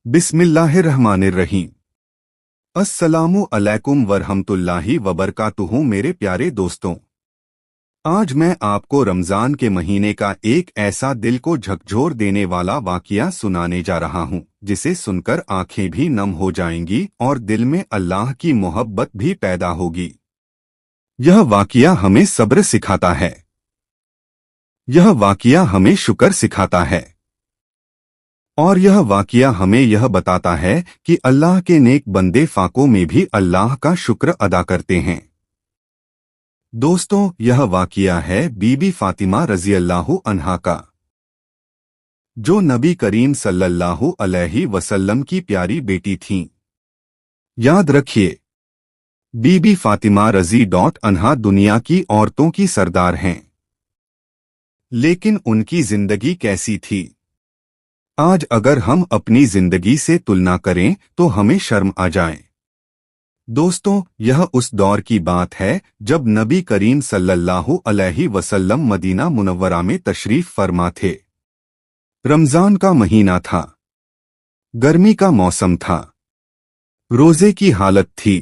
बिस्मिल्लाहिर्रहमानिर्रहीम। अस्सलामु अलैकुम वरहमतुल्लाहि वबरकातुहू। मेरे प्यारे दोस्तों, आज मैं आपको रमजान के महीने का एक ऐसा दिल को झकझोर देने वाला वाक़या सुनाने जा रहा हूँ जिसे सुनकर आंखें भी नम हो जाएंगी और दिल में अल्लाह की मोहब्बत भी पैदा होगी। यह वाक़या हमें सब्र सिखाता है। यह वाक़या हमें शुक्र सिखाता है। और यह वाक़या हमें यह बताता है कि अल्लाह के नेक बंदे फाकों में भी अल्लाह का शुक्र अदा करते हैं। दोस्तों, यह वाक़या है बीबी फातिमा रज़ी अल्लाहु अन्हा का, जो नबी करीम सल्लल्लाहु अलैहि वसल्लम की प्यारी बेटी थीं। याद रखिए, बीबी फातिमा रज़ी अन्हा दुनिया की औरतों की सरदार हैं। लेकिन उनकी जिंदगी कैसी थी? आज अगर हम अपनी जिंदगी से तुलना करें तो हमें शर्म आ जाए। दोस्तों, यह उस दौर की बात है जब नबी करीम सल्लल्लाहु अलैहि वसल्लम मदीना मुनव्वरा में तशरीफ फरमा थे। रमजान का महीना था, गर्मी का मौसम था, रोजे की हालत थी।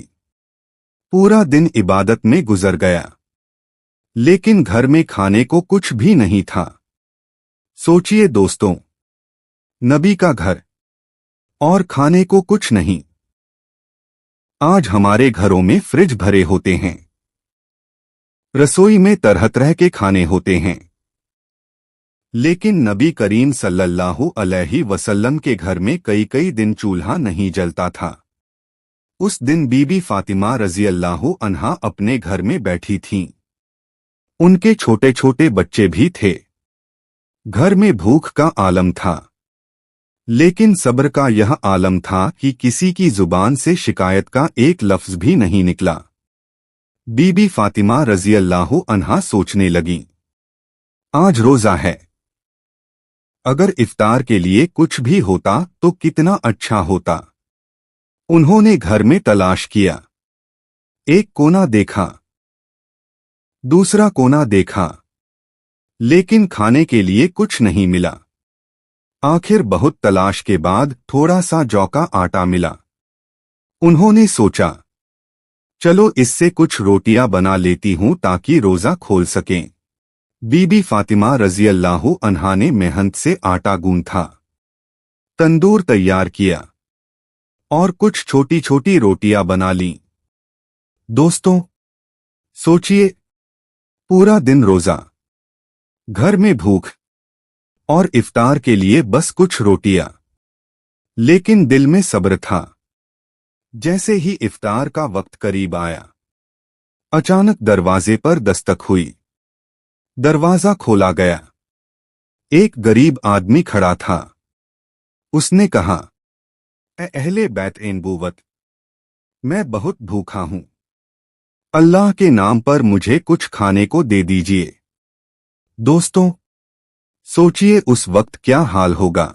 पूरा दिन इबादत में गुजर गया, लेकिन घर में खाने को कुछ भी नहीं था। सोचिए दोस्तों, नबी का घर और खाने को कुछ नहीं। आज हमारे घरों में फ्रिज भरे होते हैं, रसोई में तरह तरह के खाने होते हैं, लेकिन नबी करीम सल्लल्लाहु अलैहि वसल्लम के घर में कई कई दिन चूल्हा नहीं जलता था। उस दिन बीबी फातिमा रज़ी अल्लाहु अन्हा अपने घर में बैठी थीं। उनके छोटे छोटे बच्चे भी थे। घर में भूख का आलम था, लेकिन सब्र का यह आलम था कि किसी की जुबान से शिकायत का एक लफ्ज भी नहीं निकला। बीबी फातिमा रज़ी अल्लाहु अन्हा सोचने लगीं, आज रोजा है, अगर इफ्तार के लिए कुछ भी होता तो कितना अच्छा होता। उन्होंने घर में तलाश किया। एक कोना देखा, दूसरा कोना देखा, लेकिन खाने के लिए कुछ नहीं मिला। आखिर बहुत तलाश के बाद थोड़ा सा जौ का आटा मिला। उन्होंने सोचा, चलो इससे कुछ रोटियां बना लेती हूं ताकि रोजा खोल सकें। बीबी फातिमा रज़ी अल्लाहु अन्हा ने मेहनत से आटा गूंथा, तंदूर तैयार किया और कुछ छोटी छोटी रोटियां बना लीं। दोस्तों, सोचिए, पूरा दिन रोजा, घर में भूख और इफ्तार के लिए बस कुछ रोटियां, लेकिन दिल में सब्र था। जैसे ही इफ्तार का वक्त करीब आया, अचानक दरवाजे पर दस्तक हुई। दरवाजा खोला गया। एक गरीब आदमी खड़ा था। उसने कहा, ए अहले बैत एनबुवत, मैं बहुत भूखा हूं, अल्लाह के नाम पर मुझे कुछ खाने को दे दीजिए। दोस्तों, सोचिए उस वक्त क्या हाल होगा।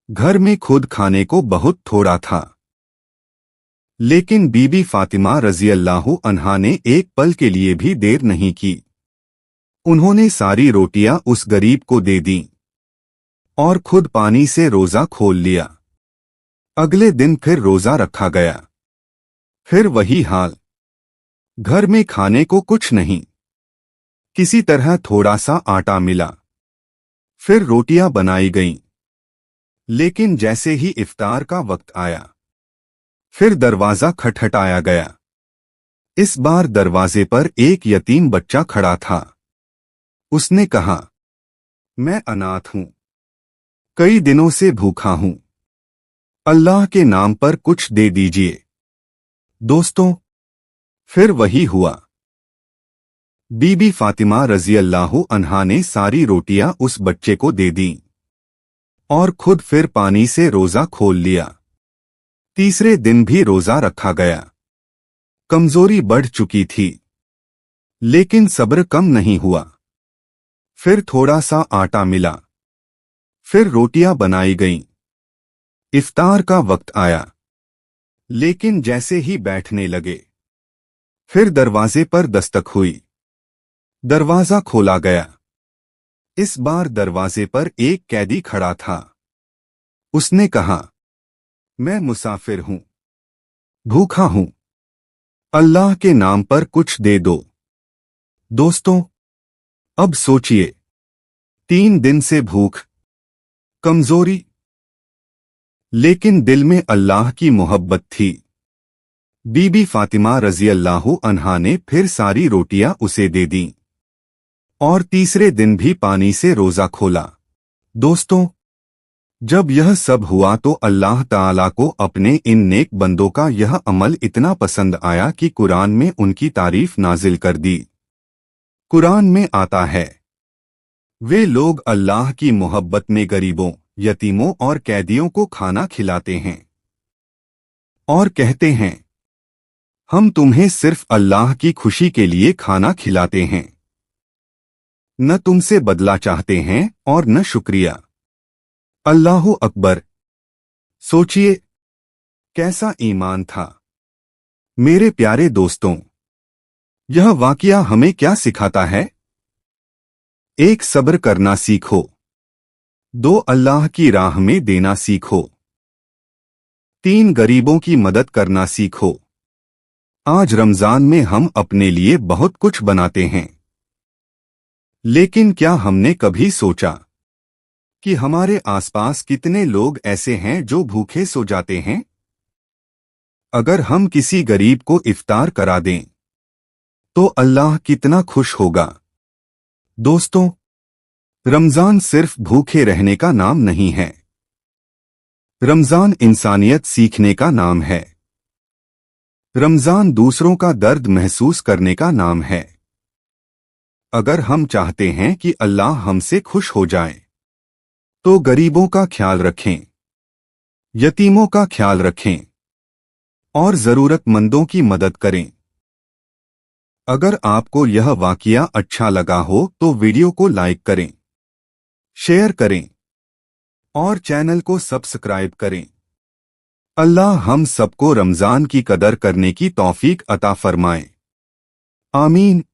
घर में खुद खाने को बहुत थोड़ा था, लेकिन बीबी फातिमा रज़ी अल्लाहु अन्हा ने एक पल के लिए भी देर नहीं की। उन्होंने सारी रोटियां उस गरीब को दे दीं और खुद पानी से रोजा खोल लिया। अगले दिन फिर रोजा रखा गया। फिर वही हाल, घर में खाने को कुछ नहीं, किसी तरह थोड़ा सा आटा मिला। फिर रोटियां बनाई गईं, लेकिन जैसे ही इफ्तार का वक्त आया, फिर दरवाजा खटखटाया गया। इस बार दरवाजे पर एक यतीम बच्चा खड़ा था। उसने कहा, मैं अनाथ हूं, कई दिनों से भूखा हूं, अल्लाह के नाम पर कुछ दे दीजिए। दोस्तों, फिर वही हुआ। बीबी फातिमा रज़ी अल्लाहु अन्हा ने सारी रोटियां उस बच्चे को दे दी और खुद फिर पानी से रोजा खोल लिया। तीसरे दिन भी रोजा रखा गया। कमजोरी बढ़ चुकी थी, लेकिन सब्र कम नहीं हुआ। फिर थोड़ा सा आटा मिला। फिर रोटियां बनाई गईं। इफ्तार का वक्त आया, लेकिन जैसे ही बैठने लगे, फिर दरवाजे पर दस्तक हुई। दरवाजा खोला गया। इस बार दरवाजे पर एक कैदी खड़ा था। उसने कहा, मैं मुसाफिर हूं, भूखा हूं, अल्लाह के नाम पर कुछ दे दो। दोस्तों, अब सोचिए, 3 दिन से भूख, कमजोरी, लेकिन दिल में अल्लाह की मोहब्बत थी। बीबी फातिमा रजी अल्लाह अन्हा ने फिर सारी रोटियां उसे दे दीं और तीसरे दिन भी पानी से रोजा खोला। दोस्तों, जब यह सब हुआ तो अल्लाह ताला को अपने इन नेक बंदों का यह अमल इतना पसंद आया कि कुरान में उनकी तारीफ नाजिल कर दी। कुरान में आता है, वे लोग अल्लाह की मोहब्बत में गरीबों, यतीमों और कैदियों को खाना खिलाते हैं और कहते हैं, हम तुम्हें सिर्फ अल्लाह की खुशी के लिए खाना खिलाते हैं, न तुमसे बदला चाहते हैं और न शुक्रिया। अल्लाहु अकबर। सोचिए, कैसा ईमान था। मेरे प्यारे दोस्तों, यह वाकया हमें क्या सिखाता है? 1. सब्र करना सीखो। 2. अल्लाह की राह में देना सीखो। 3. गरीबों की मदद करना सीखो। आज रमजान में हम अपने लिए बहुत कुछ बनाते हैं, लेकिन क्या हमने कभी सोचा कि हमारे आसपास कितने लोग ऐसे हैं जो भूखे सो जाते हैं? अगर हम किसी गरीब को इफ्तार करा दें तो अल्लाह कितना खुश होगा। दोस्तों, रमजान सिर्फ भूखे रहने का नाम नहीं है। रमजान इंसानियत सीखने का नाम है। रमजान दूसरों का दर्द महसूस करने का नाम है। अगर हम चाहते हैं कि अल्लाह हमसे खुश हो जाए तो गरीबों का ख्याल रखें, यतीमों का ख्याल रखें और जरूरतमंदों की मदद करें। अगर आपको यह वाकया अच्छा लगा हो तो वीडियो को लाइक करें, शेयर करें और चैनल को सब्सक्राइब करें। अल्लाह हम सबको रमजान की कदर करने की तौफीक अता फरमाए। आमीन।